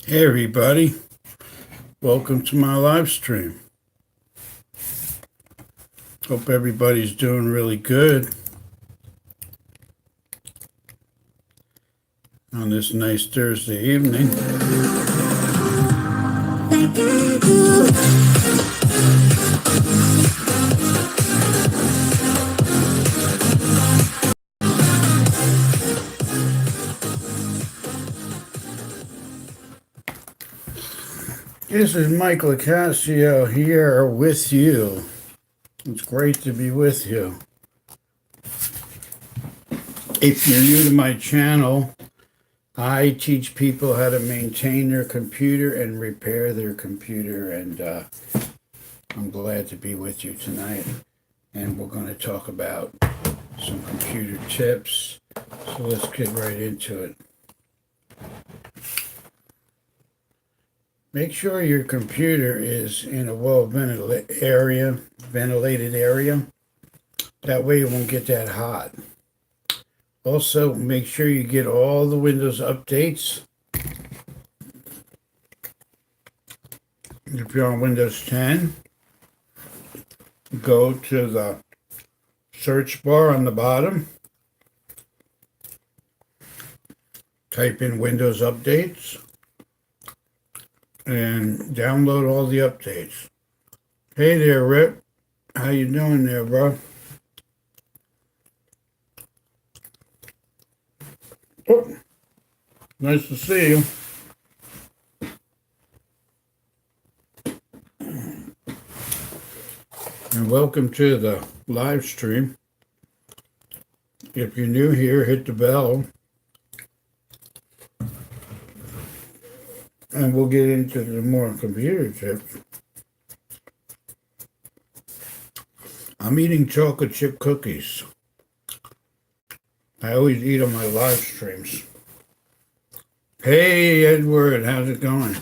Hey everybody, welcome to my live stream. Hope everybody's doing really good on this nice Thursday evening. This is Mike Locascio here with you. It's great to be with you. If you're new to my channel, I teach people how to maintain their computer and repair their computer, and I'm glad to be with you tonight. And we're going to talk about some computer tips. So let's get right into it. Make sure your computer is in a well-ventilated area. That way it won't get that hot. Also, make sure you get all the Windows updates. If you're on Windows 10, go to the search bar on the bottom. Type in Windows Updates and download all the updates. Hey there, Rip. How you doing there, bro? Oh, nice to see you. And welcome to the live stream. If you're new here, hit the bell. And we'll get into the more computer tips. I'm eating chocolate chip cookies. I always eat on my live streams. Hey, Edward, how's it going?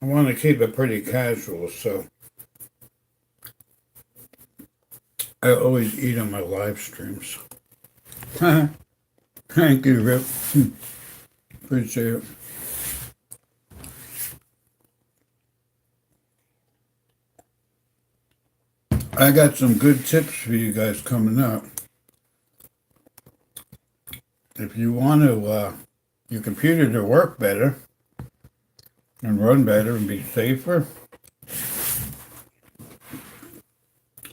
I want to keep it pretty casual, so I always eat on my live streams. Thank you, Rip. Appreciate it. I got some good tips for you guys coming up. If you want to your computer to work better and run better and be safer,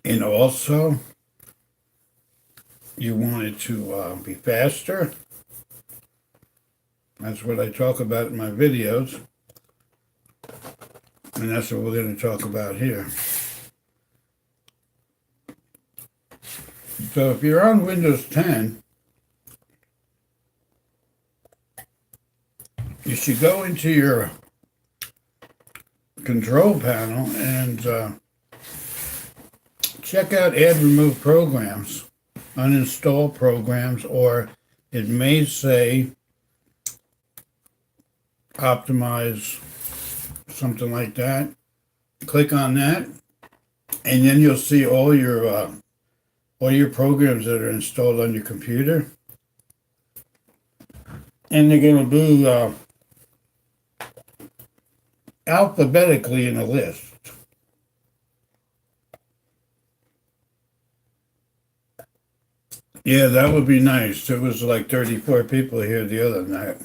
and also you want it to be faster, that's what I talk about in my videos, and that's what we're going to talk about here. So if you're on Windows 10, you should go into your control panel and check out Add Remove Programs, Uninstall Programs, or it may say Optimize, something like that. Click on that, and then you'll see all your programs that are installed on your computer. And they're going to be alphabetically in a list. Yeah, that would be nice. There was like 34 people here the other night.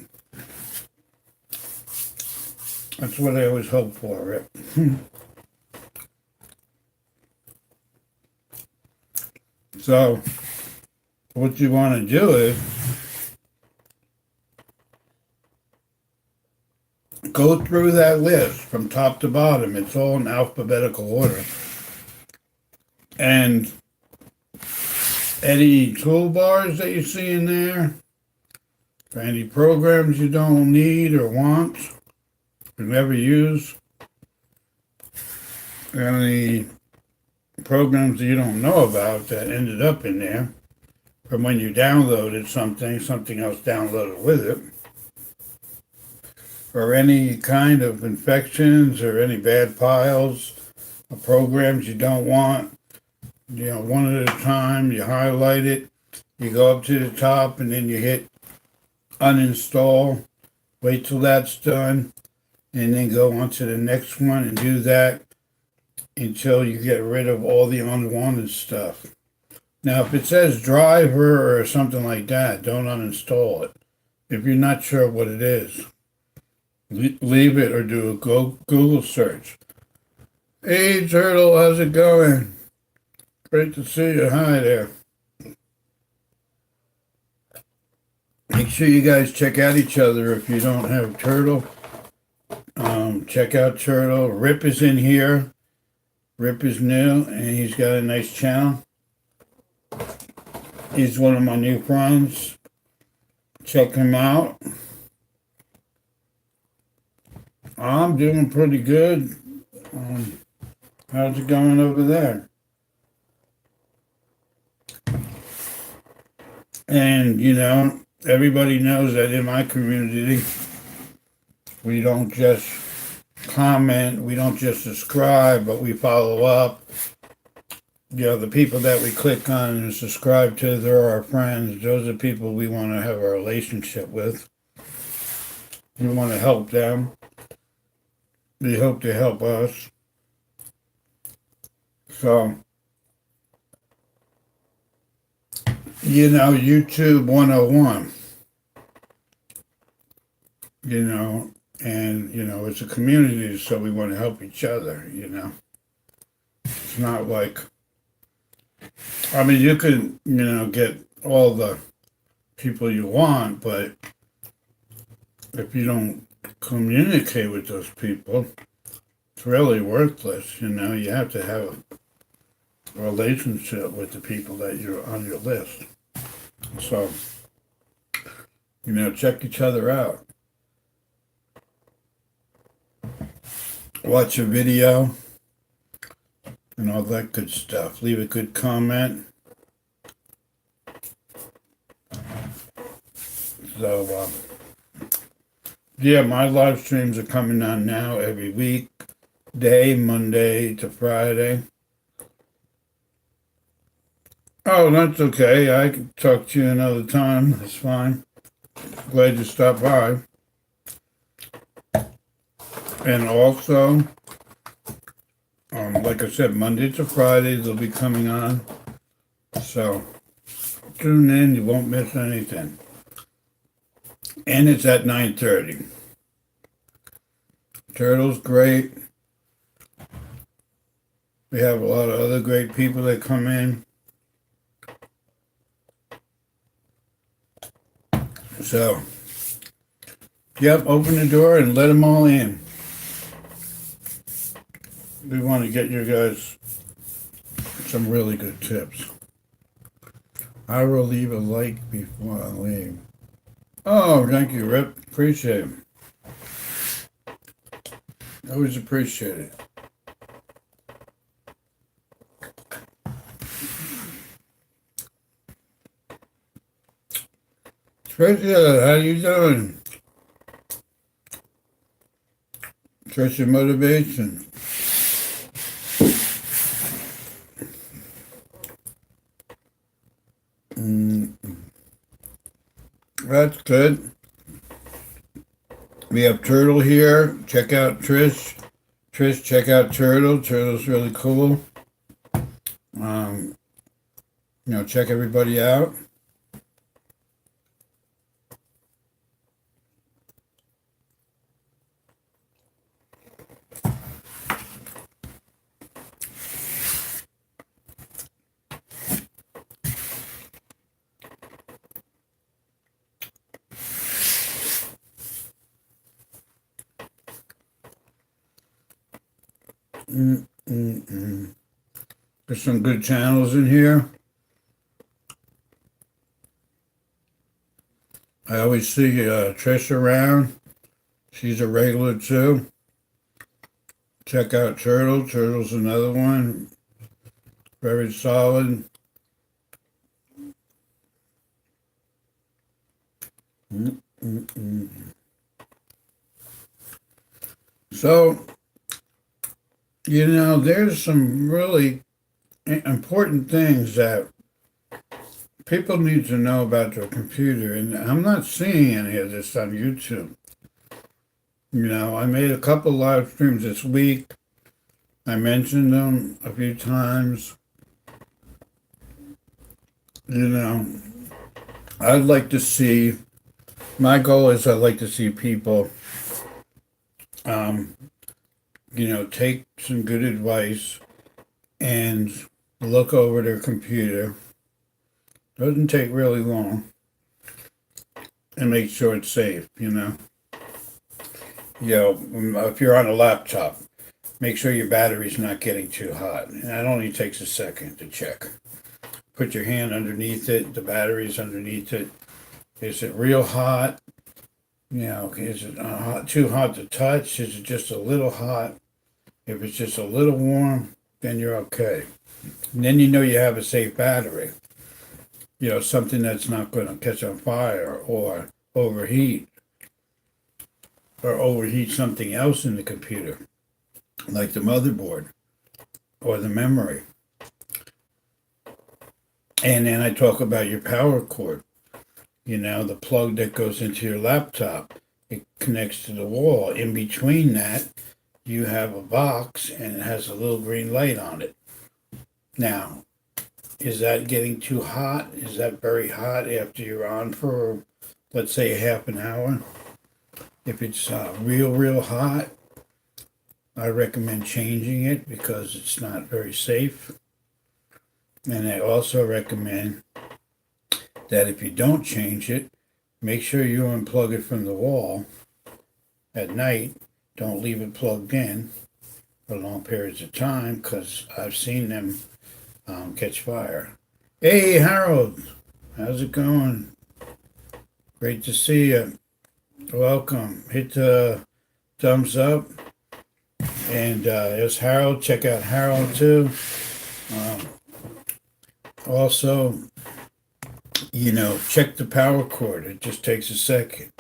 That's what I always hope for, Rick. So, what you want to do is go through that list from top to bottom. It's all in alphabetical order. And any toolbars that you see in there, for any programs you don't need or want, or never use, any programs that you don't know about that ended up in there, from when you downloaded something else downloaded with it, or any kind of infections or any bad files or programs you don't want, one at a time, you highlight it, you go up to the top, and then you hit uninstall, Wait till that's done, and then go on to the next one and do that until you get rid of all the unwanted stuff. Now, if it says driver or something like that, don't uninstall it. If you're not sure what it is, leave it or do a Google search. Hey, Turtle, how's it going? Great to see you. Hi there. Make sure you guys check out each other if you don't have Turtle. Check out Turtle. Rip is in here. Rip is new, and he's got a nice channel. He's one of my new friends. Check him out. I'm doing pretty good. How's it going over there? And, everybody knows that in my community, we don't just comment, we don't just subscribe, but we follow up. The people that we click on and subscribe to, they're our friends. Those are people we want to have a relationship with. We want to help them. They hope to help us. So, YouTube 101. And, it's a community, so we want to help each other, It's not like, you can, get all the people you want, but if you don't communicate with those people, it's really worthless, You have to have a relationship with the people that you're on your list. So, check each other out. Watch a video and all that good stuff. Leave a good comment. So, my live streams are coming on now every weekday, Monday to Friday. Oh, that's okay. I can talk to you another time. That's fine. Glad you stopped by. And also, like I said, Monday to Friday they'll be coming on. So tune in, you won't miss anything. And it's at 9:30. Turtle's great. We have a lot of other great people that come in. So, open the door and let them all in. We want to get you guys some really good tips. I will leave a like before I leave. Oh, thank you, Rip. Appreciate it. Always appreciate it. Tricia, how you doing? Tricia Motivation. That's good. We have Turtle here. Check out Trish. Trish, check out Turtle. Turtle's really cool. Check everybody out. There's some good channels in here. I always see Trish around. She's a regular too. Check out Turtle. Turtle's another one. Very solid. So, there's some really important things that people need to know about their computer, and I'm not seeing any of this on YouTube. I made a couple live streams this week. I mentioned them a few times. I'd like to see, my goal is I'd like to see people, take some good advice and look over their computer. Doesn't take really long. And make sure it's safe. If you're on a laptop, make sure your battery's not getting too hot. And that only takes a second to check. Put your hand underneath it, the battery's underneath it. Is it real hot? Is it too hot to touch? Is it just a little hot? If it's just a little warm, then you're okay. And then you have a safe battery. Something that's not going to catch on fire or overheat something else in the computer, like the motherboard or the memory. And then I talk about your power cord, the plug that goes into your laptop. It connects to the wall. In between that, you have a box and it has a little green light on it. Now, is that getting too hot? Is that very hot after you're on for, let's say, a half an hour? If it's real hot, I recommend changing it because it's not very safe. And I also recommend that if you don't change it, make sure you unplug it from the wall at night. Don't leave it plugged in for long periods of time because I've seen them catch fire. Hey, Harold, how's it going? Great to see you. Welcome. Hit the thumbs up. And there's Harold. Check out Harold too. Also, check the power cord. It just takes a second.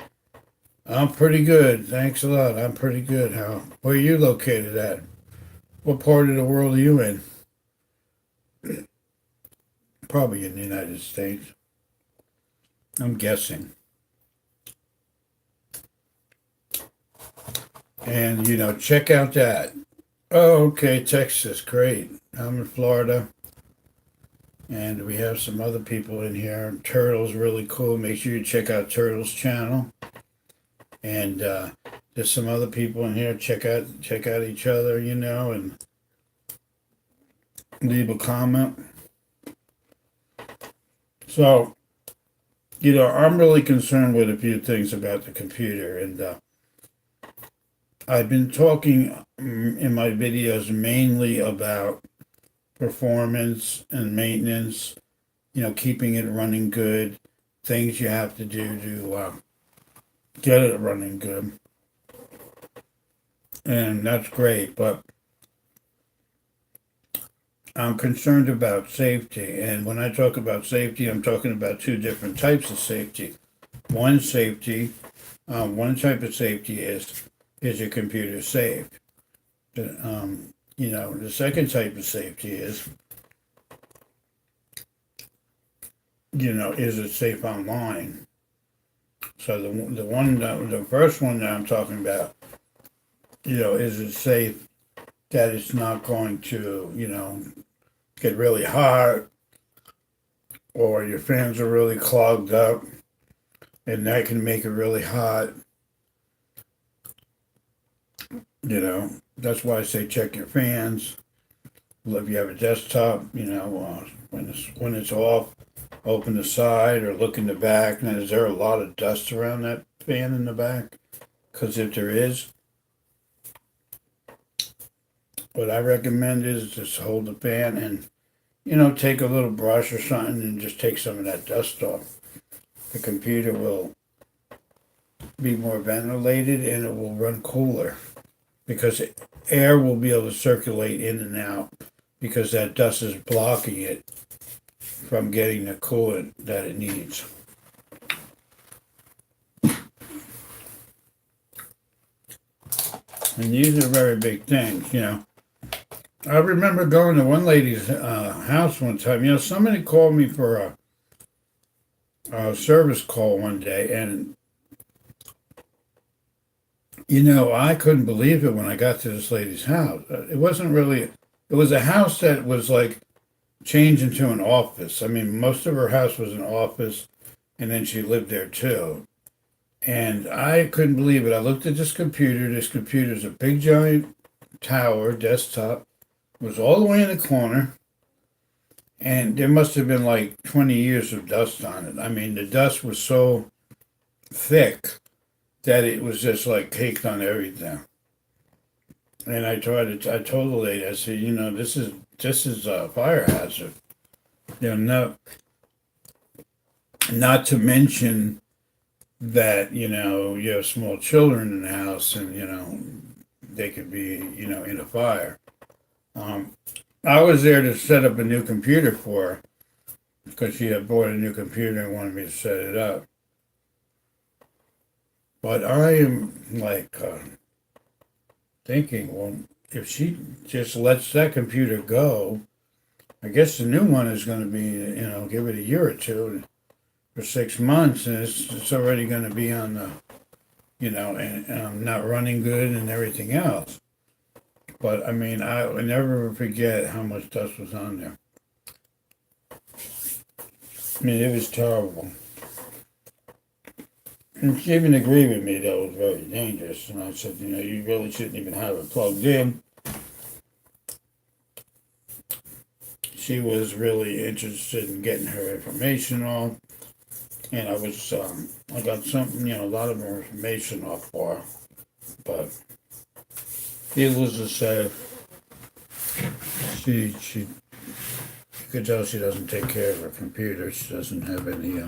I'm pretty good. Thanks a lot. I'm pretty good, Harold. Where are you located at? What part of the world are you in? Probably in the United States. I'm guessing. And, check out that. Oh, okay, Texas, great. I'm in Florida. And we have some other people in here. Turtle's really cool. Make sure you check out Turtle's channel. And there's some other people in here. Check out each other, and leave a comment. So, I'm really concerned with a few things about the computer. And I've been talking in my videos mainly about performance and maintenance, keeping it running good, things you have to do to get it running good. And that's great, but I'm concerned about safety. And when I talk about safety, I'm talking about two different types of safety. One type of safety is your computer safe? The second type of safety is, is it safe online? So the first one that I'm talking about, is it safe that it's not going to, get really hot or your fans are really clogged up and that can make it really hot. That's why I say check your fans. If you have a desktop, when it's off, open the side or look in the back. Now, is there a lot of dust around that fan in the back? Because if there is, what I recommend is just hold the fan and, take a little brush or something and just take some of that dust off. The computer will be more ventilated and it will run cooler because air will be able to circulate in and out because that dust is blocking it from getting the coolant that it needs. And these are very big things, I remember going to one lady's house one time. Somebody called me for a service call one day, and I couldn't believe it when I got to this lady's house. It wasn't really, it was a house that was like changed into an office. I mean, most of her house was an office, and then she lived there too. And I couldn't believe it. I looked at this computer. This computer's a big giant tower, desktop, was all the way in the corner, and there must have been like 20 years of dust on it. I mean, the dust was so thick that it was just like caked on everything. And I told the lady, I said, this is a fire hazard. No, not to mention that, you have small children in the house and, they could be, in a fire. Um, I was there to set up a new computer for her because she had bought a new computer and wanted me to set it up. But I am like thinking, well, if she just lets that computer go, I guess the new one is going to be, give it a year or two for 6 months, and it's already going to be on the, and not running good and everything else. But I mean, I will never forget how much dust was on there. I mean, it was terrible. And she even agreed with me that it was very dangerous. And I said, you really shouldn't even have it plugged in. She was really interested in getting her information off. And I got something, a lot of information off for her. But needless to say, you could tell she doesn't take care of her computer. She doesn't have any,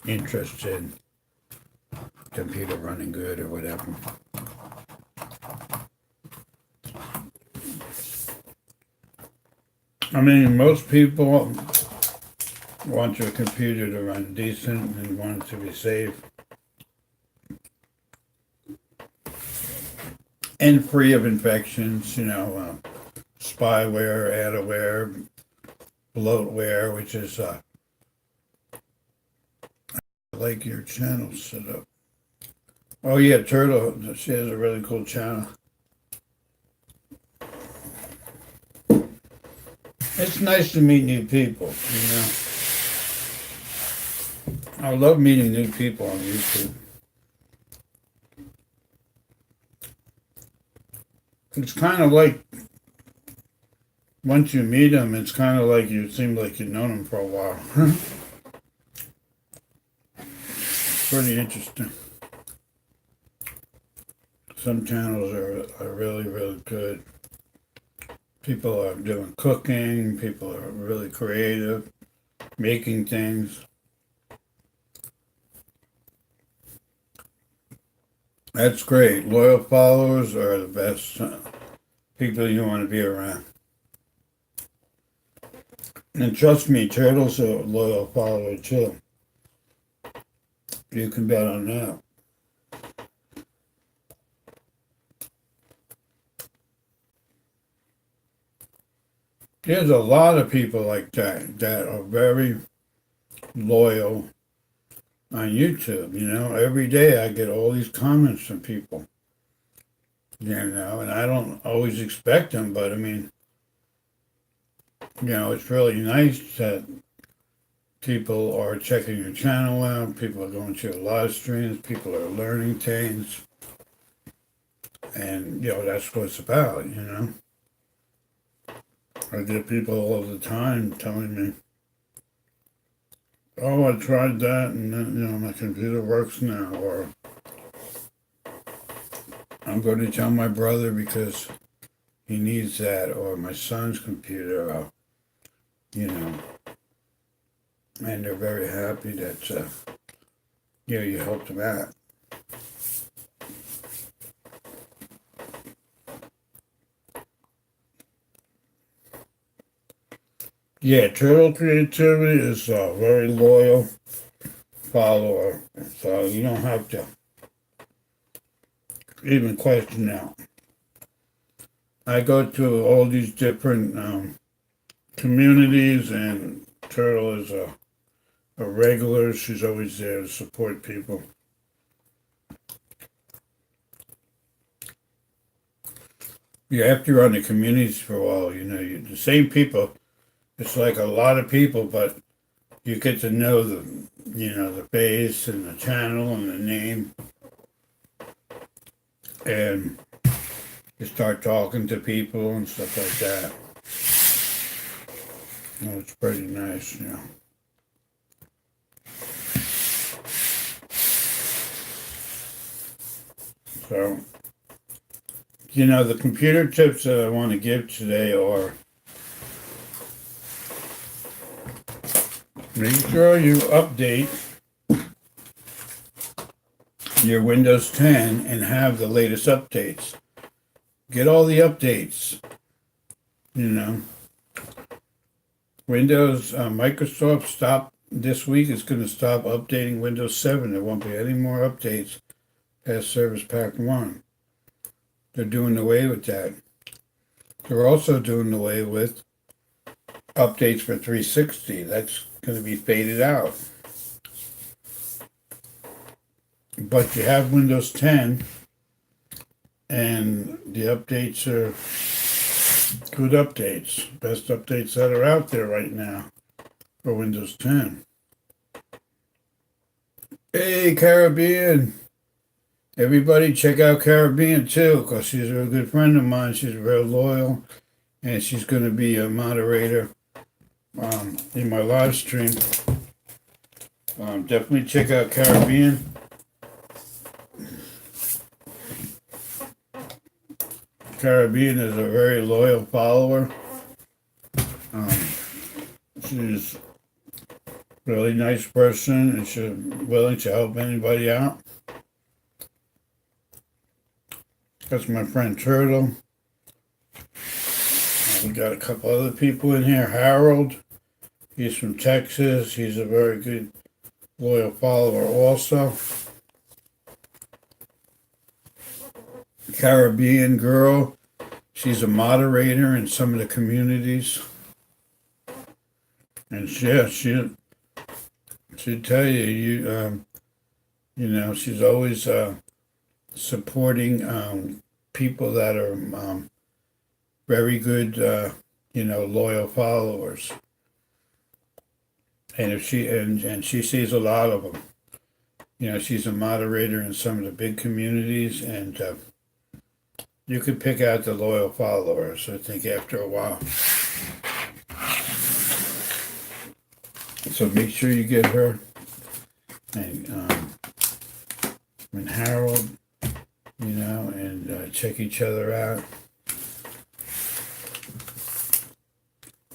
interest in computer running good or whatever. I mean, most people want your computer to run decent and want it to be safe and free of infections, spyware, adware, bloatware, which is like your channel set up. Oh yeah, Turtle, she has a really cool channel. It's nice to meet new people, I love meeting new people on YouTube. It's kind of like, once you meet them, it's kind of like you seem like you've known them for a while. Pretty interesting. Some channels are really, really good. People are doing cooking, people are really creative, making things. That's great. Loyal followers are the best people you want to be around. And trust me, Turtle's a loyal follower too. You can bet on that. There's a lot of people like that are very loyal on YouTube. Every day I get all these comments from people, and I don't always expect them, but I mean, it's really nice that people are checking your channel out, people are going to your live streams, people are learning things, and, that's what it's about. I get people all the time telling me, oh, I tried that and then, my computer works now, or I'm going to tell my brother because he needs that, or my son's computer, and they're very happy that, you helped them out. Yeah, Turtle Creativity is a very loyal follower, so you don't have to even question that. I go to all these different communities, and Turtle is a regular. She's always there to support people. Yeah, after you're on the communities for a while, the same people. It's like a lot of people, but you get to know the face and the channel and the name, and you start talking to people and stuff like that. It's pretty nice. So, the computer tips that I want to give today are make sure you update your Windows 10 and have the latest updates. Get all the updates. Microsoft stopped this week. Is going to stop updating Windows 7. There won't be any more updates past Service Pack 1. They're doing away with that. They're also doing away with updates for 360. That's going to be faded out. But you have Windows 10, and the updates are good updates. Best updates that are out there right now for Windows 10. Hey, Caribbean. Everybody check out Caribbean too, because she's a real good friend of mine. She's real loyal, and she's going to be a moderator in my live stream. Definitely check out Caribbean. Caribbean is a very loyal follower. She's a really nice person, and she's willing to help anybody out. That's my friend Turtle. We got a couple other people in here. Harold, he's from Texas. He's a very good, loyal follower also. Caribbean girl, she's a moderator in some of the communities. And she'll tell you, she's always supporting people that are very good, loyal followers. And if she sees a lot of them. She's a moderator in some of the big communities, and you could pick out the loyal followers, I think, after a while. So make sure you get her and Harold, and check each other out.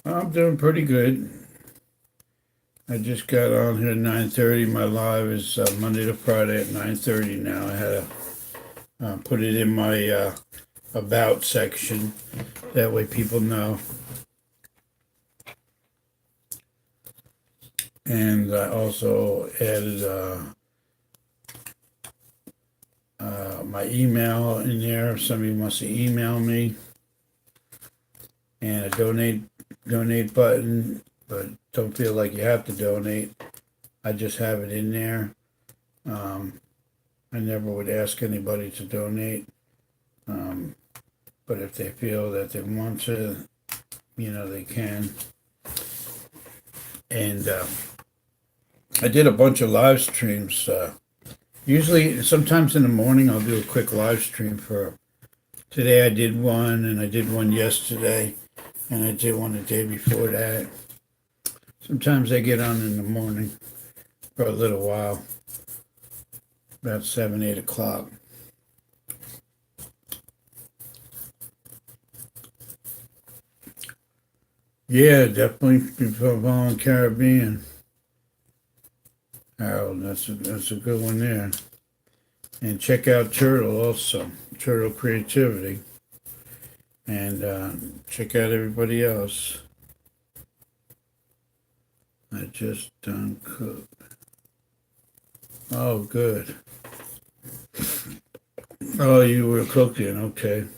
I'm doing pretty good. I just got on here at 9:30. My live is Monday to Friday at 9:30 now. I had to put it in my about section. That way people know. And I also added my email in there if somebody wants to email me. And a donate button, but don't feel like you have to donate. I just have it in there. I never would ask anybody to donate. But if they feel that they want to, they can. And I did a bunch of live streams. Usually, sometimes in the morning, I'll do a quick live stream for today. I did one, and I did one yesterday, and I did one the day before that. Sometimes I get on in the morning for a little while, about 7, 8 o'clock. Yeah, definitely be following Caribbean. Harold, that's a good one there. And check out Turtle also, Turtle Creativity. And check out everybody else. I just done cooked. Oh, good. Oh, you were cooking, okay.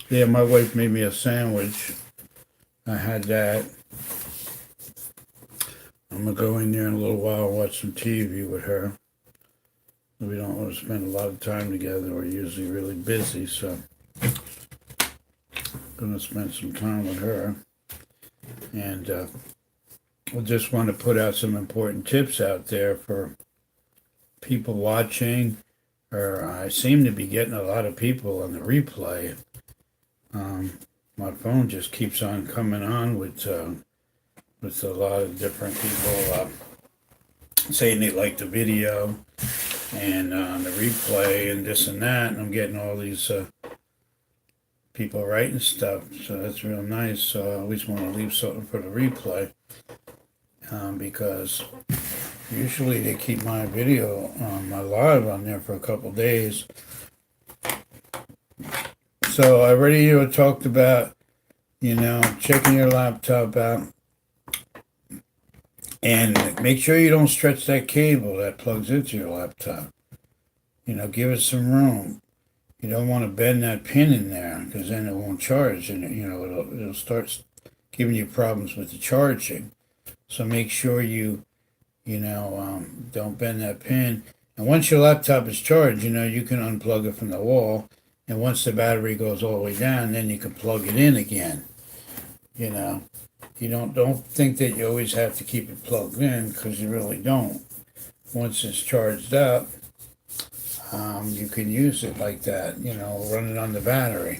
Yeah, my wife made me a sandwich. I had that. I'm going to go in there in a little while and watch some TV with her. We don't want to spend a lot of time together. We're usually really busy, so I'm going to spend some time with her. And I just want to put out some important tips out there for people watching. Or I seem to be getting a lot of people on the replay. My phone just keeps on coming on with a lot of different people saying they like the video and the replay and this and that. And I'm getting all these people writing stuff, so that's real nice. So I always want to leave something for the replay because usually they keep my video, my live on there for a couple days. So I already talked about, checking your laptop out and make sure you don't stretch that cable that plugs into your laptop. Give it some room. You don't want to bend that pin in there because then it won't charge and, it'll start giving you problems with the charging. So make sure you don't bend that pin. And once your laptop is charged, you can unplug it from the wall. And once the battery goes all the way down, then you can plug it in again. You don't think that you always have to keep it plugged in because you really don't. Once it's charged up, you can use it like that, run it on the battery.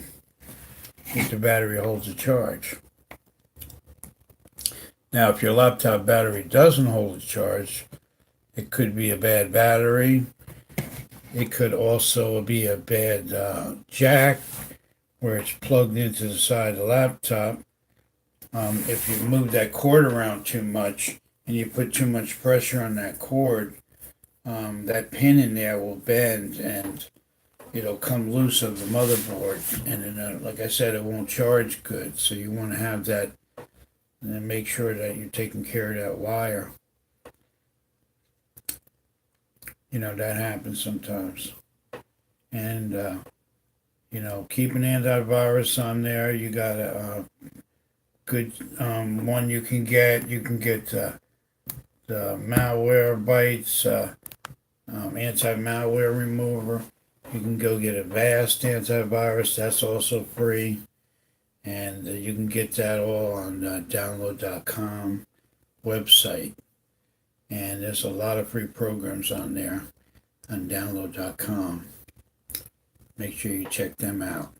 If the battery holds a charge. Now, if your laptop battery doesn't hold a charge, it could be a bad battery. It could also be a bad jack where it's plugged into the side of the laptop. If you move that cord around too much and you put too much pressure on that cord, that pin in there will bend and it'll come loose of the motherboard. And then, like I said, it won't charge good. So you want to have that and then make sure that you're taking care of that wire. That happens sometimes. And, keep an antivirus on there. You got a good one you can get. You can get the Malwarebytes anti-malware remover. You can go get a Vast antivirus. That's also free. And you can get that all on download.com website. And there's a lot of free programs on there on download.com. Make sure you check them out.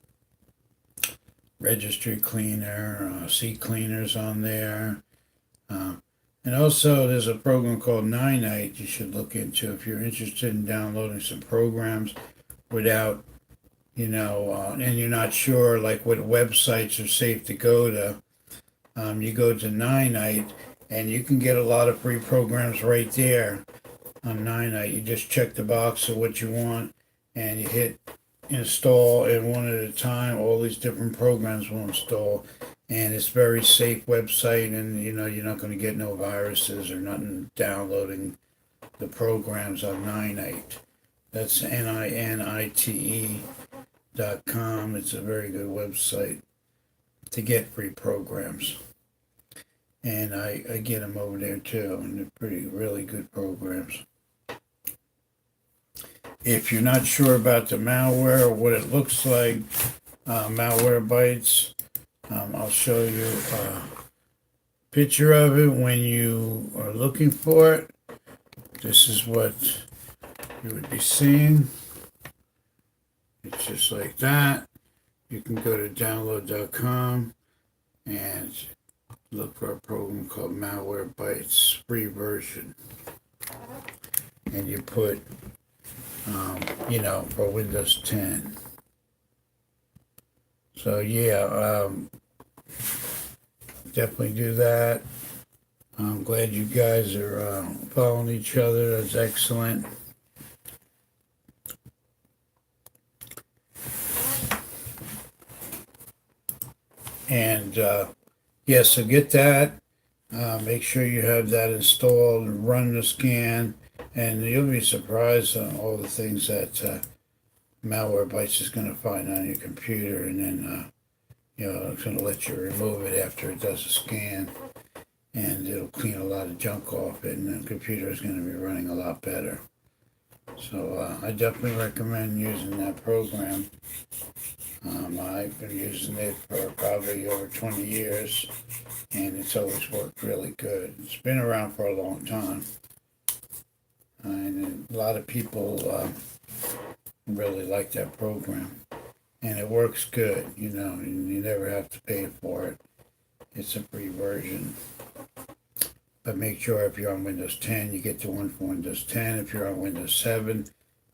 Registry Cleaner, Seat Cleaners on there. And also there's a program called Ninite you should look into if you're interested in downloading some programs without, and you're not sure like what websites are safe to go to. You go to Ninite and you can get a lot of free programs right there on Ninite. You just check the box of what you want and you hit install, and one at a time all these different programs will install. And it's a very safe website, and you're not going to get no viruses or nothing downloading the programs on Ninite. That's NINITE.com. It's a very good website to get free programs. And I get them over there too, and they're really good programs. If you're not sure about the malware or what it looks like, Malwarebytes, I'll show you a picture of it when you are looking for it. This is what you would be seeing. It's just like that. You can go to download.com and look for a program called Malwarebytes, free version. And you put, for Windows 10. So yeah, definitely do that. I'm glad you guys are following each other. That's excellent. And so get that. Make sure you have that installed and run the scan, and you'll be surprised on all the things that Malwarebytes is going to find on your computer, and then it's going to let you remove it after it does a scan. and it'll clean a lot of junk off it, and the computer is going to be running a lot better. So I definitely recommend using that program. I've been using it for probably over 20 years, and it's always worked really good. It's been around for a long time, and a lot of people really like that program. And it works good, you never have to pay for it. It's a free version. But make sure if you're on Windows 10, you get the one for Windows 10. If you're on Windows 7,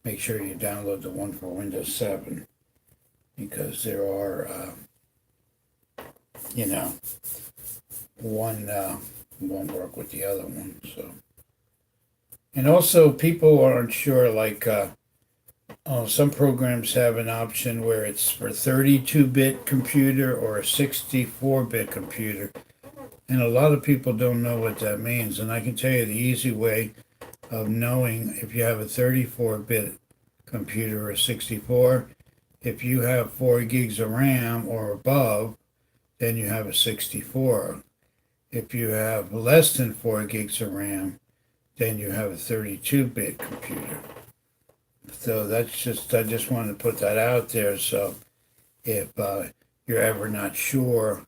make sure you download the one for Windows 7. Because there are, one won't work with the other one. So, and also people aren't sure, like, some programs have an option where it's for 32-bit computer or a 64-bit computer. And a lot of people don't know what that means. And I can tell you the easy way of knowing if you have a 34-bit computer or 64. If you have 4 gigs of RAM or above, then you have a 64. If you have less than 4 gigs of RAM, then you have a 32-bit computer. So I just wanted to put that out there. So if you're ever not sure,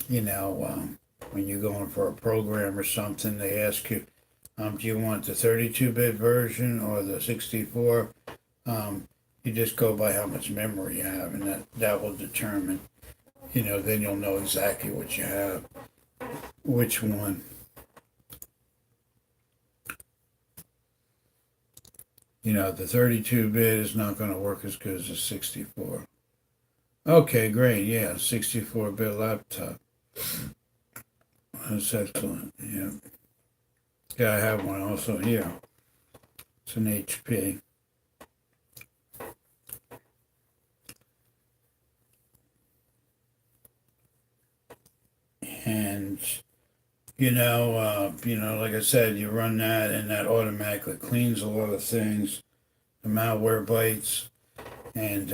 when you're going for a program or something, they ask you, do you want the 32-bit version or the 64? You just go by how much memory you have, and that will determine, then you'll know exactly what you have, which one. The 32-bit is not going to work as good as the 64. Okay, great. Yeah, 64-bit laptop. That's excellent. Yeah. Yeah, I have one also here. It's an HP. And like I said, you run that, and that automatically cleans a lot of things, the malware bites, and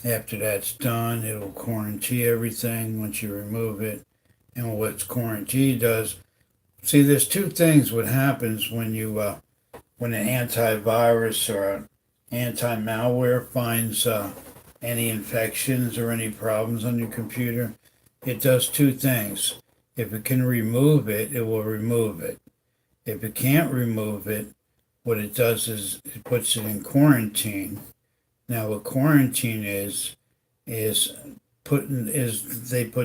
after that's done, it'll quarantine everything once you remove it. And what quarantine does, see, there's two things what happens when when an antivirus or an anti-malware finds any infections or any problems on your computer. It does two things. If it can remove it, it will remove it. If it can't remove it, what it does is it puts it in quarantine. Now, what quarantine is they put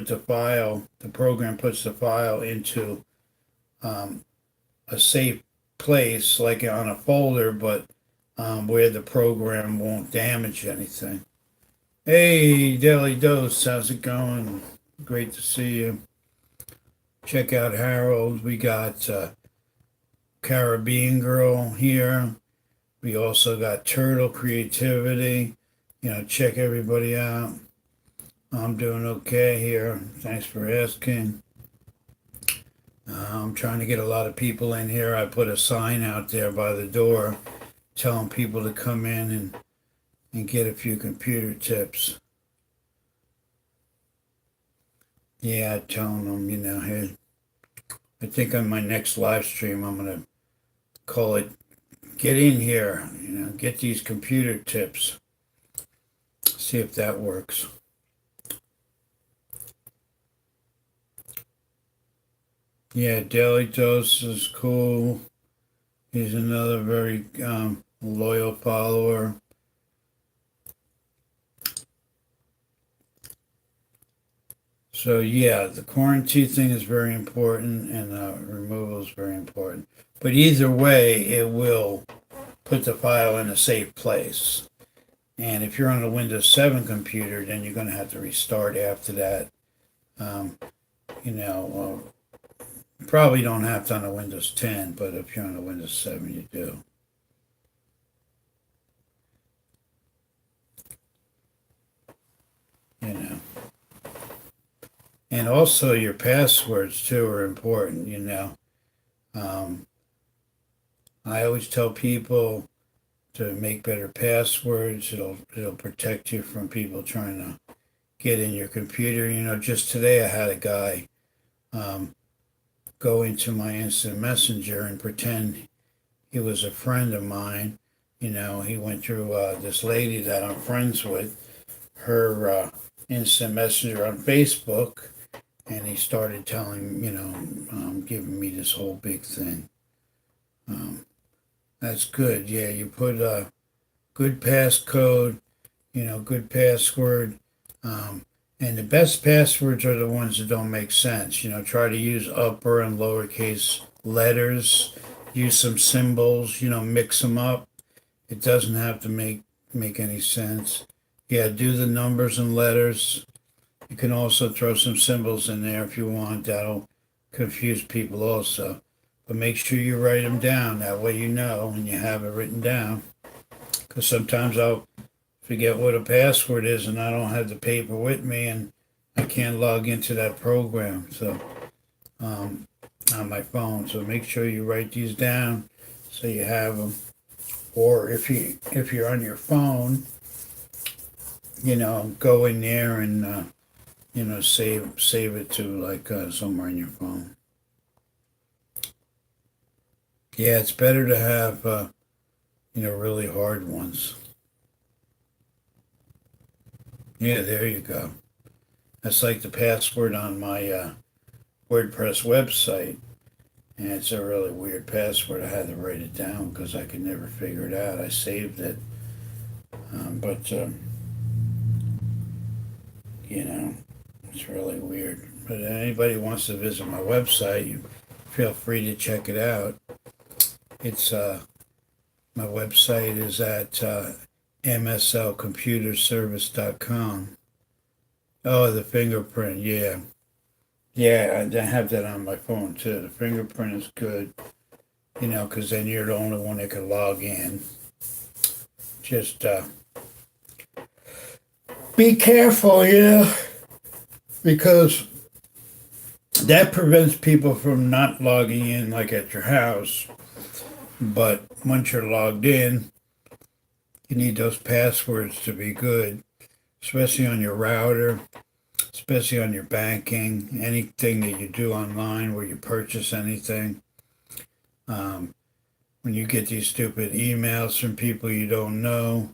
the program puts the file into a safe place, like on a folder, but where the program won't damage anything. Hey, Daily Dose, how's it going? Great to see you. Check out Harold. We got Caribbean Girl here. We also got Turtle Creativity. Check everybody out. I'm doing okay here. Thanks for asking. I'm trying to get a lot of people in here. I put a sign out there by the door telling people to come in and get a few computer tips. Yeah, telling them, hey, I think on my next live stream, I'm going to call it Get In Here, get these computer tips. See if that works. Yeah, Daily Dose is cool. He's another very loyal follower. So yeah, the quarantine thing is very important, and removal is very important. But either way, it will put the file in a safe place. And if you're on a Windows 7 computer, then you're going to have to restart after that. Probably don't have to on a Windows 10, but if you're on a Windows 7, you do. And also your passwords too are important. I always tell people to make better passwords. It'll protect you from people trying to get in your computer. Just today I had a guy go into my instant messenger and pretend he was a friend of mine. He went through this lady that I'm friends with, her instant messenger on Facebook, and he started telling, giving me this whole big thing. That's good. Yeah, you put a good passcode, good password. And the best passwords are the ones that don't make sense. Try to use upper and lowercase letters, use some symbols, mix them up. It doesn't have to make any sense. Yeah, do the numbers and letters. You can also throw some symbols in there if you want. That'll confuse people also. But make sure you write them down. That way you know and you have it written down. Because sometimes I'll forget what a password is and I don't have the paper with me and I can't log into that program. So on my phone. So make sure you write these down so you have them. Or if you're on your phone, go in there and save it to like somewhere in your phone. Yeah, it's better to have really hard ones. Yeah, there you go. That's like the password on my WordPress website. And it's a really weird password. I had to write it down because I could never figure it out. I saved it. But it's really weird. But anybody wants to visit my website, you feel free to check it out. It's my website is at mslcomputerservice.com. Oh, the fingerprint, yeah. Yeah, I have that on my phone too. The fingerprint is good, because then you're the only one that can log in. Just be careful, because that prevents people from not logging in like at your house. But once you're logged in, you need those passwords to be good, especially on your router, especially on your banking, anything that you do online where you purchase anything. When you get these stupid emails from people you don't know,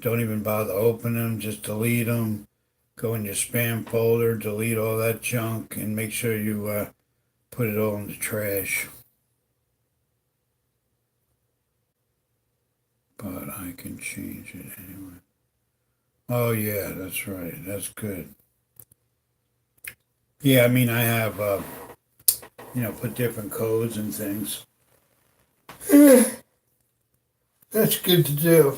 don't even bother opening them, just delete them. Go in your spam folder, delete all that junk, and make sure you put it all in the trash. But I can change it anyway. Oh, yeah, that's right. That's good. Yeah, I mean, I have, put different codes and things. That's good to do.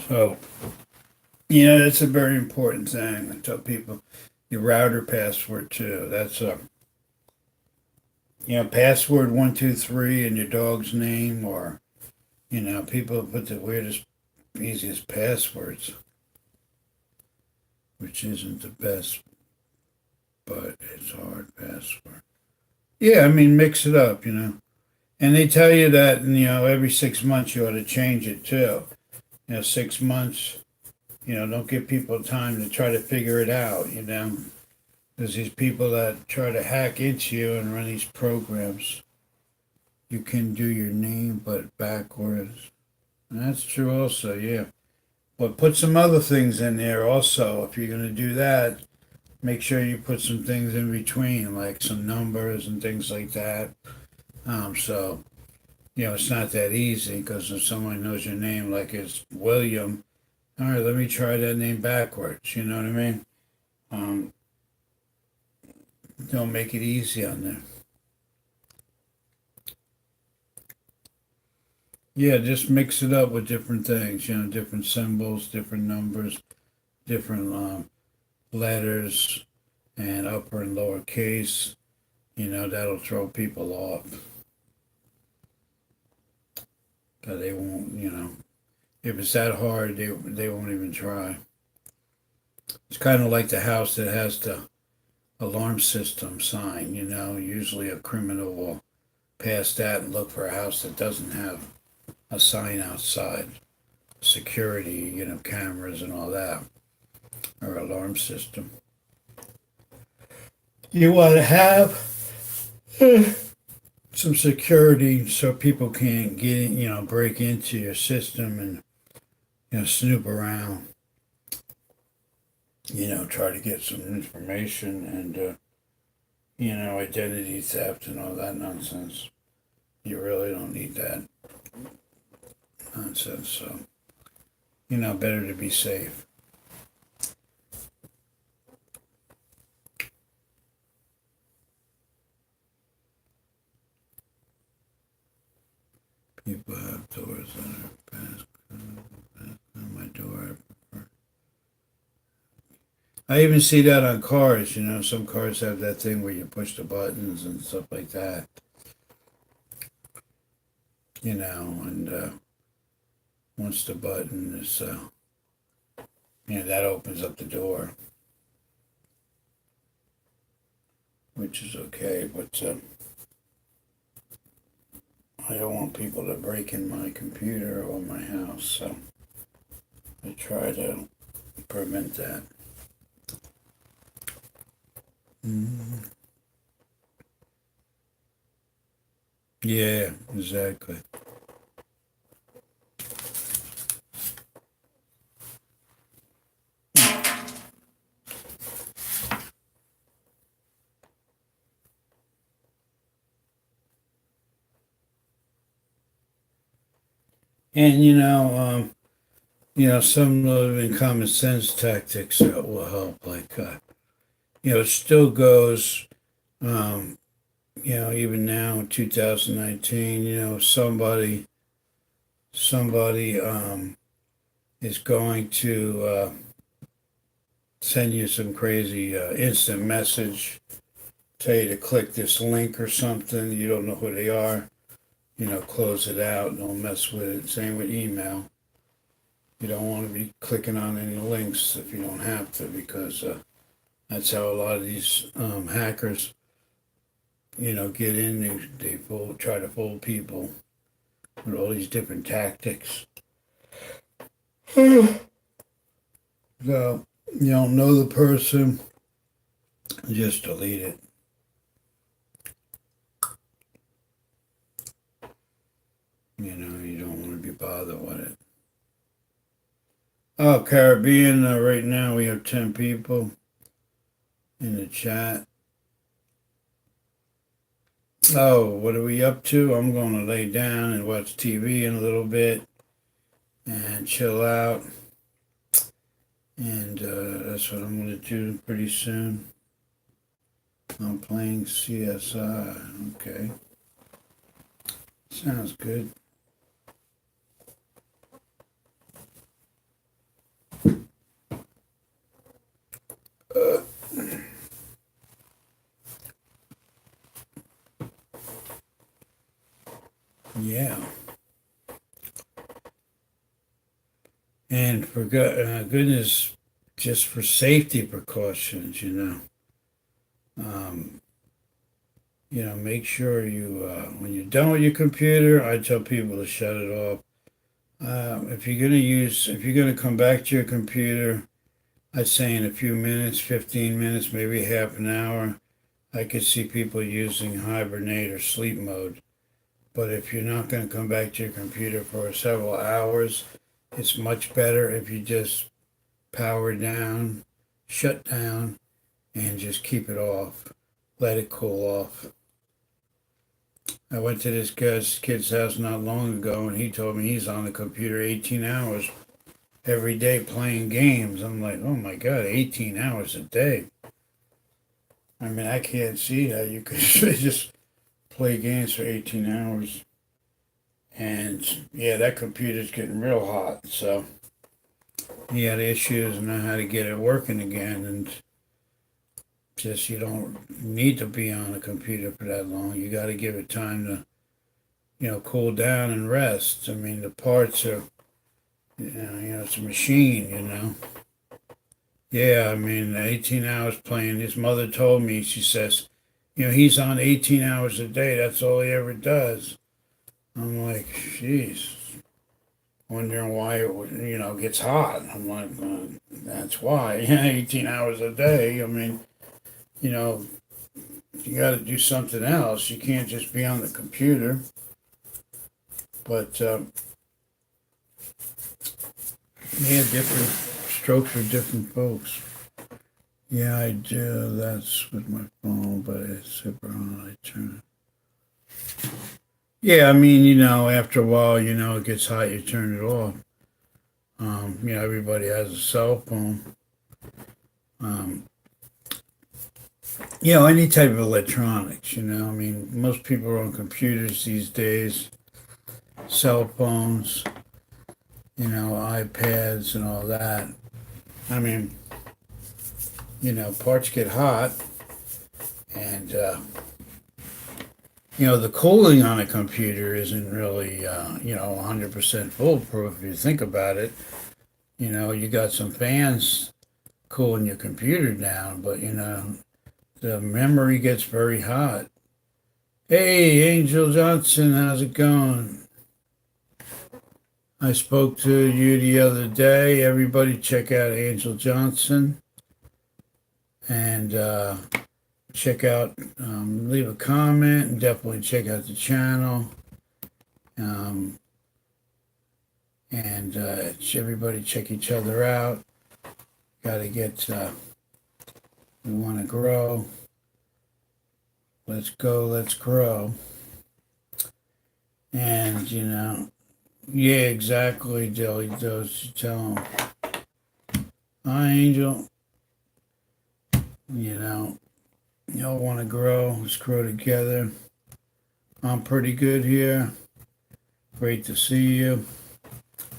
So, that's a very important thing. I tell people your router password too. That's password 123 and your dog's name, or people put the weirdest, easiest passwords, which isn't the best, but it's a hard password. Yeah, I mean, mix it up, and they tell you that, every 6 months you ought to change it too. 6 months. Don't give people time to try to figure it out. There's these people that try to hack into you and run these programs. You can do your name, but backwards. And that's true also, yeah. But put some other things in there also. If you're going to do that, make sure you put some things in between, like some numbers and things like that. So, it's not that easy because if someone knows your name, like it's William, all right, let me try that name backwards. You know what I mean? Don't make it easy on them. Yeah, just mix it up with different things, different symbols, different numbers, different letters, and upper and lower case. That'll throw people off. But they won't, if it's that hard, they won't even try. It's kind of like the house that has the alarm system sign, usually a criminal will pass that and look for a house that doesn't have a sign outside. Security, cameras and all that, or alarm system. You want to have some security so people can't get in, break into your system and snoop around, try to get some information and identity theft and all that nonsense. You really don't need that nonsense. So better to be safe. People have doors that are past my door. I even see that on cars. Some cars have that thing where you push the buttons and stuff like that. And once the button is, that opens up the door, which is okay. But I don't want people to break in my computer or my house, so I try to prevent that. Yeah, exactly. And some living common sense tactics that will help. Like, it still goes. Even now in 2019, somebody is going to send you some crazy instant message, tell you to click this link or something. You don't know who they are. Close it out. Don't mess with it. Same with email. You don't want to be clicking on any links if you don't have to, because that's how a lot of these hackers, get in. They try to fool people with all these different tactics. So you don't know the person, just delete it. You don't want to be bothered with it. Oh, Caribbean, right now we have 10 people in the chat. Oh, what are we up to? I'm going to lay down and watch TV in a little bit and chill out. And that's what I'm going to do pretty soon. I'm playing CSI. Okay. Sounds good. Yeah. And for goodness, just for safety precautions, make sure when you're done with your computer, I tell people to shut it off. If you're gonna come back to your computer, I'd say in a few minutes, 15 minutes, maybe half an hour, I could see people using hibernate or sleep mode. But if you're not going to come back to your computer for several hours, it's much better if you just power down, shut down, and just keep it off. Let it cool off. I went to this kid's house not long ago, and he told me he's on the computer 18 hours every day playing games. I'm like, oh my God, 18 hours a day. I mean, I can't see how you could just play games for 18 hours. And yeah, that computer's getting real hot. So he had issues and I had to get it working again. And just you don't need to be on a computer for that long. You got to give it time to, cool down and rest. I mean, the parts are, it's a machine. Yeah, I mean, 18 hours playing. His mother told me, she says, he's on 18 hours a day. That's all he ever does. I'm like, jeez, wondering why it gets hot. I'm like, that's why. 18 hours a day. I mean, you got to do something else. You can't just be on the computer. But yeah, different strokes for different folks. Yeah, I do. That's with my phone, but it's super hot. I turn it. Yeah, I mean, after a while, it gets hot, you turn it off. Everybody has a cell phone. Um, any type of electronics, I mean, most people are on computers these days, cell phones, iPads and all that. I mean, parts get hot, and the cooling on a computer isn't really 100% foolproof if you think about it. You got some fans cooling your computer down, but the memory gets very hot. Hey, Angel Johnson, how's it going? I spoke to you the other day. Everybody check out Angel Johnson. And check out, leave a comment, and definitely check out the channel. And everybody check each other out. Got to get, we want to grow. Let's go, let's grow. And, yeah, exactly, Dilly Dose. You tell them. Hi, Angel. Y'all want to grow. Let's grow together. I'm pretty good here. Great to see you.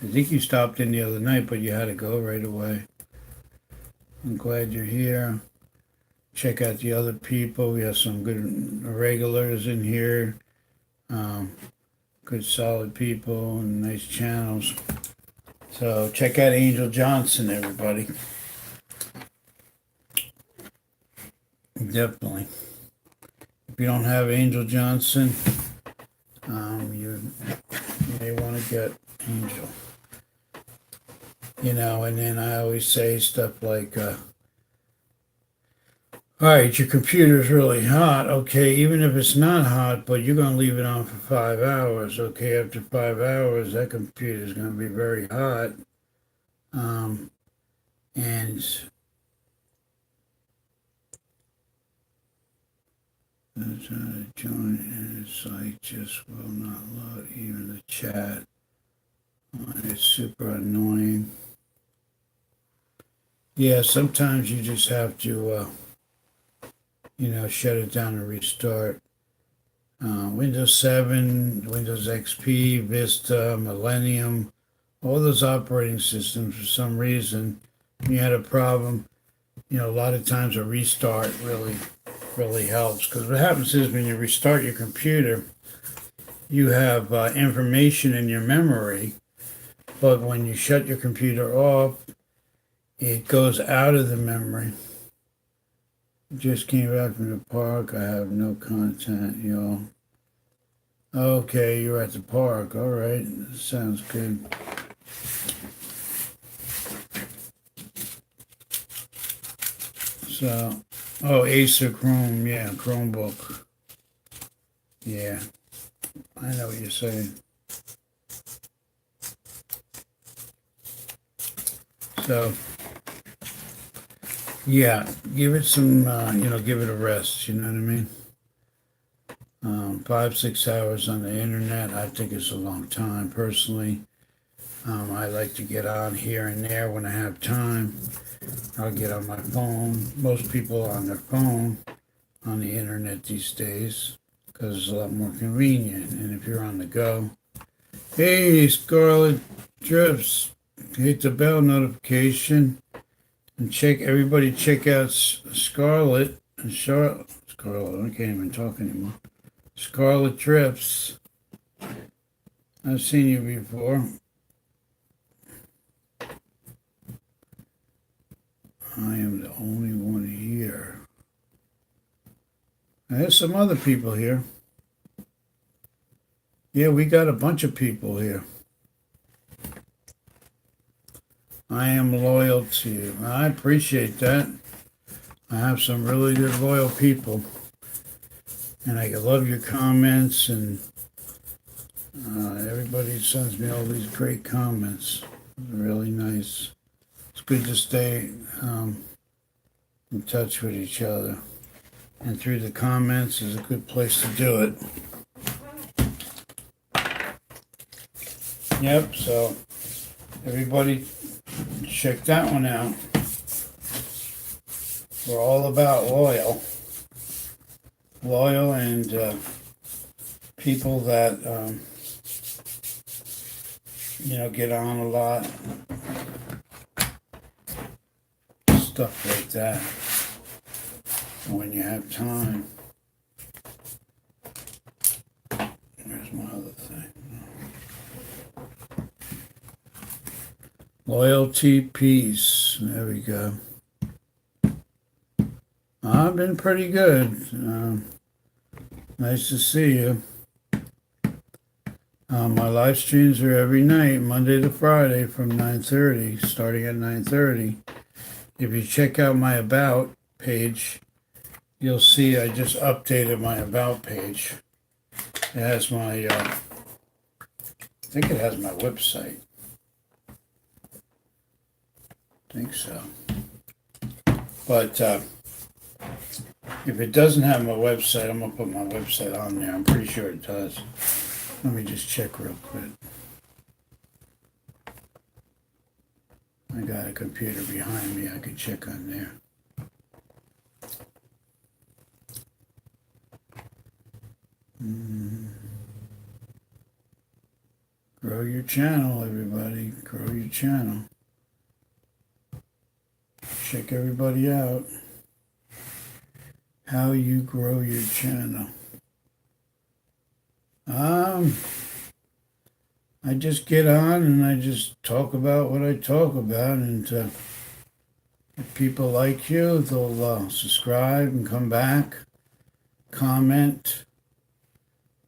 I think you stopped in the other night, but you had to go right away. I'm glad you're here. Check out the other people. We have some good regulars in here. Good solid people and nice channels. So check out Angel Johnson, everybody. Definitely. If you don't have Angel Johnson, you may want to get Angel. And then I always say stuff like, all right, your computer's really hot. Okay, even if it's not hot, but you're going to leave it on for 5 hours. Okay, after 5 hours, that computer's going to be very hot. And trying to join and the site just will not load, even the chat. It's super annoying. Yeah, sometimes you just have to, shut it down and restart. Windows 7, Windows XP, Vista, Millennium, all those operating systems, for some reason, when you had a problem, a lot of times a restart really helps. Because what happens is when you restart your computer, you have information in your memory, but when you shut your computer off, it goes out of the memory. Just came back from the park. I have no content, y'all. Okay, you're at the park. All right, sounds good. So, Acer Chrome, yeah, Chromebook. Yeah, I know what you're saying. So, yeah, give it some, give it a rest, you know what I mean? 5-6 hours on the internet, I think it's a long time, personally. I like to get on here and there when I have time. I'll get on my phone. Most people are on their phone on the internet these days because it's a lot more convenient. And if you're on the go, hey, Scarlet Drips, hit the bell notification and everybody check out Scarlet and Charlotte. Scarlet, I can't even talk anymore. Scarlet Drips. I've seen you before. I am the only one here. There's some other people here. Yeah, we got a bunch of people here. I am loyal to you. I appreciate that. I have some really good loyal people. And I love your comments, and everybody sends me all these great comments. Really nice. It's good to stay in touch with each other. And through the comments is a good place to do it. Yep, so everybody check that one out. We're all about loyal and people that get on a lot, stuff like that. When you have time. Where's my other thing? Loyalty, peace. There we go. I've been pretty good. Nice to see you. My live streams are every night, Monday to Friday from 9:30, starting at 9:30. If you check out my About page, you'll see I just updated my About page. It has my, I think it has my website. I think so. But if it doesn't have my website, I'm going to put my website on there. I'm pretty sure it does. Let me just check real quick. I got a computer behind me. I can check on there. Grow your channel, everybody. Grow your channel. Check everybody out. How you grow your channel. I just get on and I just talk about what I talk about, and if people like you, they'll subscribe and come back, comment.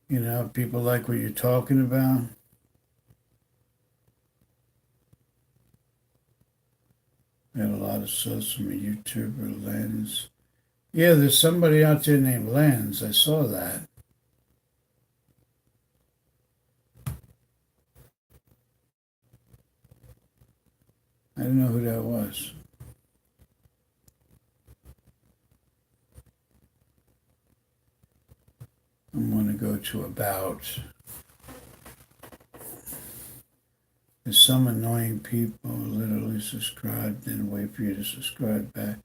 If people like what you're talking about. I had a lot of subs from a YouTuber, Lens. Yeah, there's somebody out there named Lens. I saw that. I didn't know who that was. I'm going to go to About. There's some annoying people who literally subscribed and wait for you to subscribe back.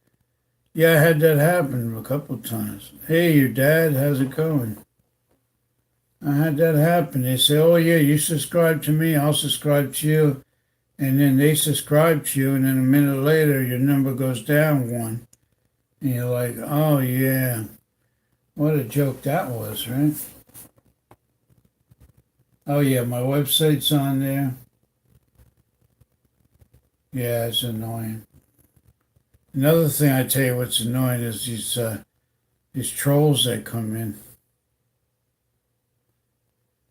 Yeah, I had that happen a couple of times. Hey, your dad, how's it going? I had that happen. They say, oh yeah, you subscribe to me, I'll subscribe to you. And then they subscribe to you, and then a minute later, your number goes down one. And you're like, oh yeah, what a joke that was, right? Oh yeah, my website's on there. Yeah, it's annoying. Another thing I tell you what's annoying is these trolls that come in.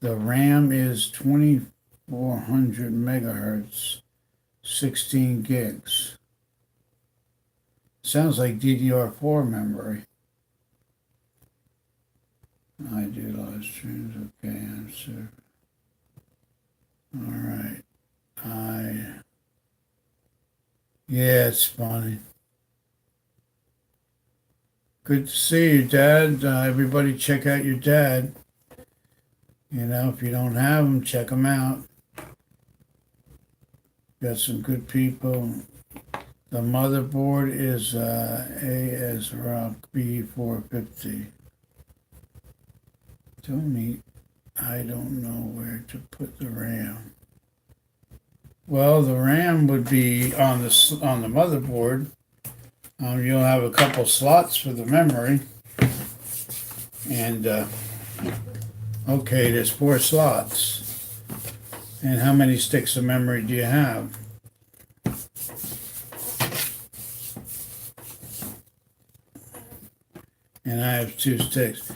The RAM is 2400 megahertz, 16 gigs. Sounds like DDR4 memory. I do live streams. Okay, answer. All right. Yeah, it's funny. Good to see you, Dad. Everybody check out your dad. If you don't have him, check him out. Got some good people. The motherboard is AS Rock B450. Tony, I don't know where to put the RAM. Well, the RAM would be on the motherboard. You'll have a couple slots for the memory, and okay, there's 4 slots. And how many sticks of memory do you have? And I have 2 sticks.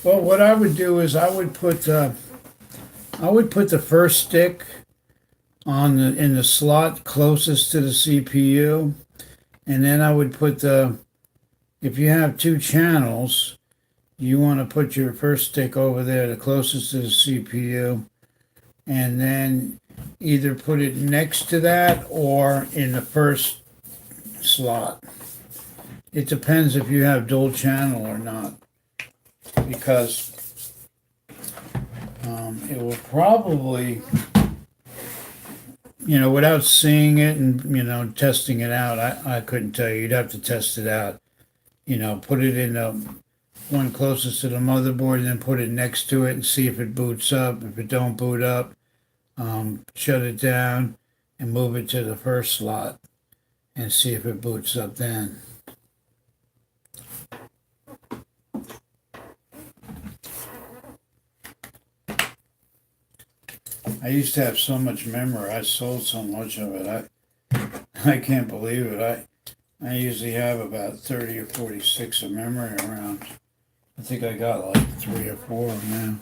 Well, what I would do is I would put the first stick in the slot closest to the CPU, and then I would put if you have 2 channels, you want to put your first stick over there, the closest to the CPU, and then either put it next to that or in the first slot. It depends if you have dual channel or not, because it will probably, without seeing it and, testing it out, I couldn't tell you. You'd have to test it out. Put it in the one closest to the motherboard and then put it next to it and see if it boots up. If it don't boot up, shut it down and move it to the first slot and see if it boots up then. I used to have so much memory. I sold so much of it. I can't believe it. I usually have about 30 or 46 of memory around. I think I got like 3 or 4 now.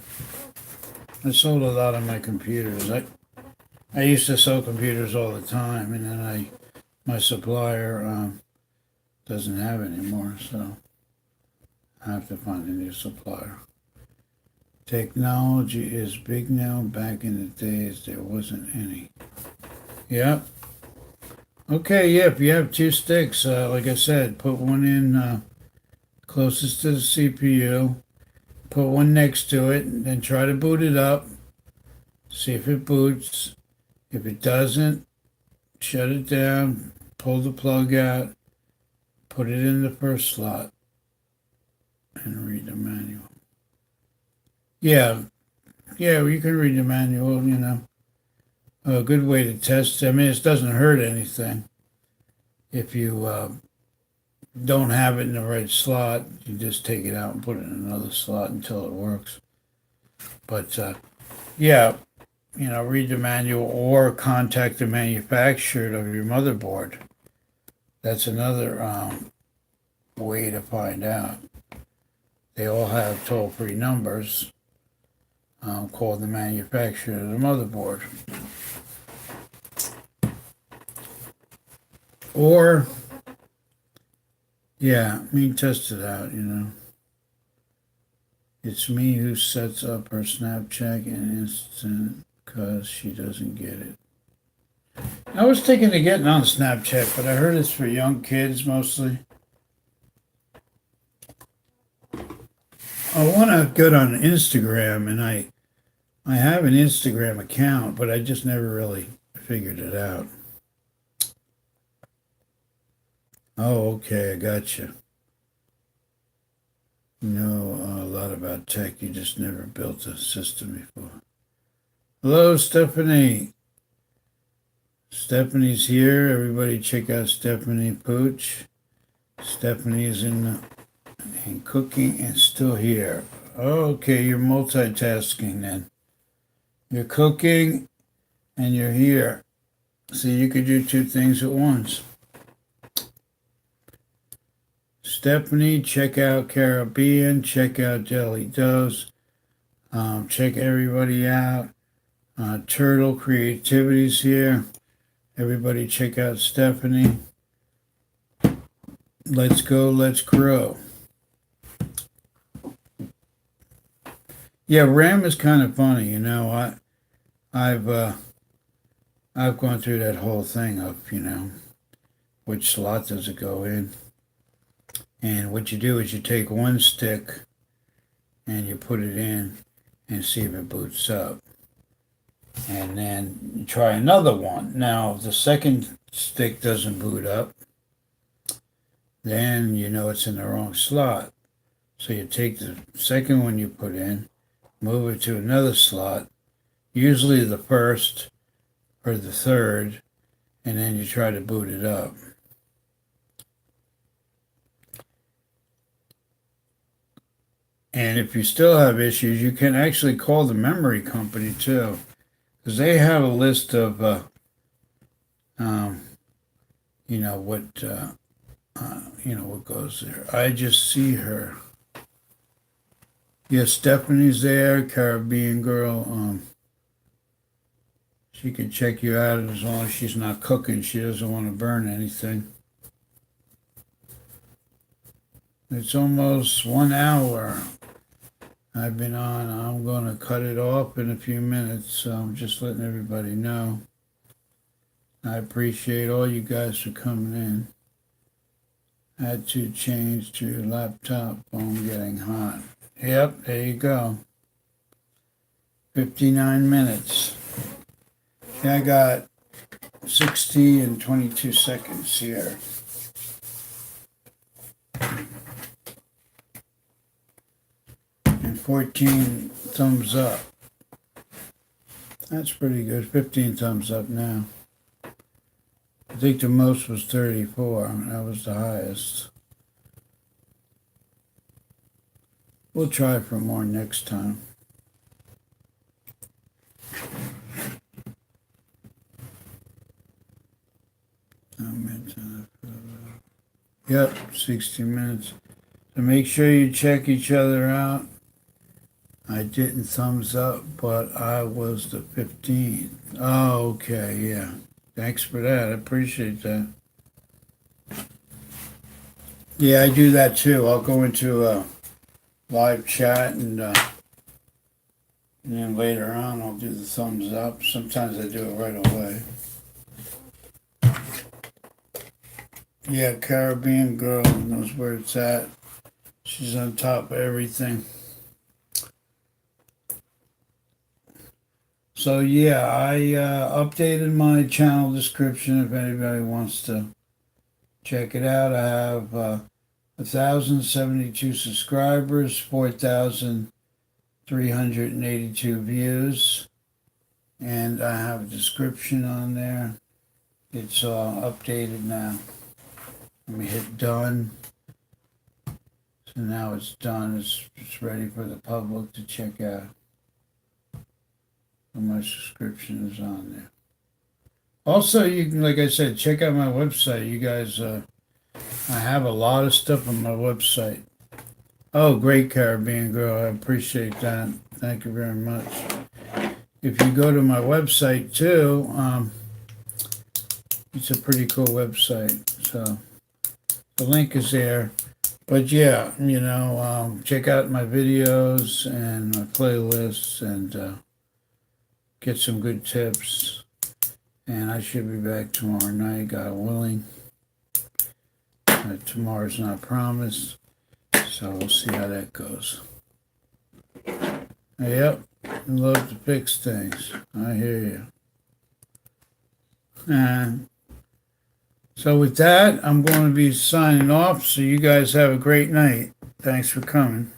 I sold a lot of my computers. I used to sell computers all the time, and then my supplier doesn't have any more, so I have to find a new supplier. Technology is big now. Back in the days, there wasn't any. Yep. Okay, yeah, if you have 2 sticks, like I said, put one in closest to the CPU, put one next to it, and then try to boot it up. See if it boots. If it doesn't, shut it down, pull the plug out, put it in the first slot, and read the manual. Yeah, you can read the manual, A good way to test. I mean, it doesn't hurt anything. If you don't have it in the right slot, you just take it out and put it in another slot until it works. But yeah, read the manual or contact the manufacturer of your motherboard. That's another way to find out. They all have toll-free numbers. Call the manufacturer of the motherboard. Or, test it out, It's me who sets up her Snapchat in instant because she doesn't get it. I was thinking of getting on Snapchat, but I heard it's for young kids mostly. I want to get on Instagram, and I have an Instagram account, but I just never really figured it out. Oh, okay, I got you. You know a lot about tech. You just never built a system before. Hello, Stephanie. Stephanie's here. Everybody check out Stephanie Pooch. Stephanie's in cooking and still here. Okay, you're multitasking then. You're cooking and you're here. So you could do 2 things at once. Stephanie, check out Caribbean, check out Jelly Does, check everybody out. Turtle Creativity's here. Everybody check out Stephanie. Let's go, let's grow. Yeah, RAM is kind of funny, I've gone through that whole thing of, which slot does it go in? And what you do is you take one stick and you put it in and see if it boots up. And then you try another one. Now, if the second stick doesn't boot up, then you know it's in the wrong slot. So you take the second one you put in, move it to another slot, usually the first or the third, and then you try to boot it up. And if you still have issues, you can actually call the memory company too, because they have a list of, what goes there. I just see her. Yes, Stephanie's there, Caribbean girl. She can check you out as long as she's not cooking. She doesn't want to burn anything. It's almost 1 hour. I've been on. I'm going to cut it off in a few minutes, so I'm just letting everybody know. I appreciate all you guys for coming in. I had to change to laptop phone getting hot. Yep, there you go. 59 minutes. Yeah, I got 60 and 22 seconds here. And 14 thumbs up. That's pretty good. 15 thumbs up now. I think the most was 34. That was the highest. We'll try for more next time. Yep, 60 minutes. So make sure you check each other out. I didn't thumbs up, but I was the 15th. Oh, okay, yeah. Thanks for that. I appreciate that. Yeah, I do that too. I'll go into a live chat and then later on I'll do the thumbs up. Sometimes I do it right away. Yeah, Caribbean girl knows where it's at. She's on top of everything. So yeah, I updated my channel description if anybody wants to check it out. I have 1,072 subscribers, 4,382 views, and I have a description on there. It's updated now. Let me hit done. So now it's done. It's ready for the public to check out. So my subscription is on there. Also, you can, like I said, check out my website. You guys, I have a lot of stuff on my website. Oh, great, Caribbean girl. I appreciate that. Thank you very much. If you go to my website too, it's a pretty cool website. So the link is there. But yeah, check out my videos and my playlists and get some good tips. And I should be back tomorrow night, God willing. Tomorrow's not promised, so we'll see how that goes. Yep, I love to fix things. I hear you. And so with that, I'm going to be signing off, so you guys have a great night. Thanks for coming.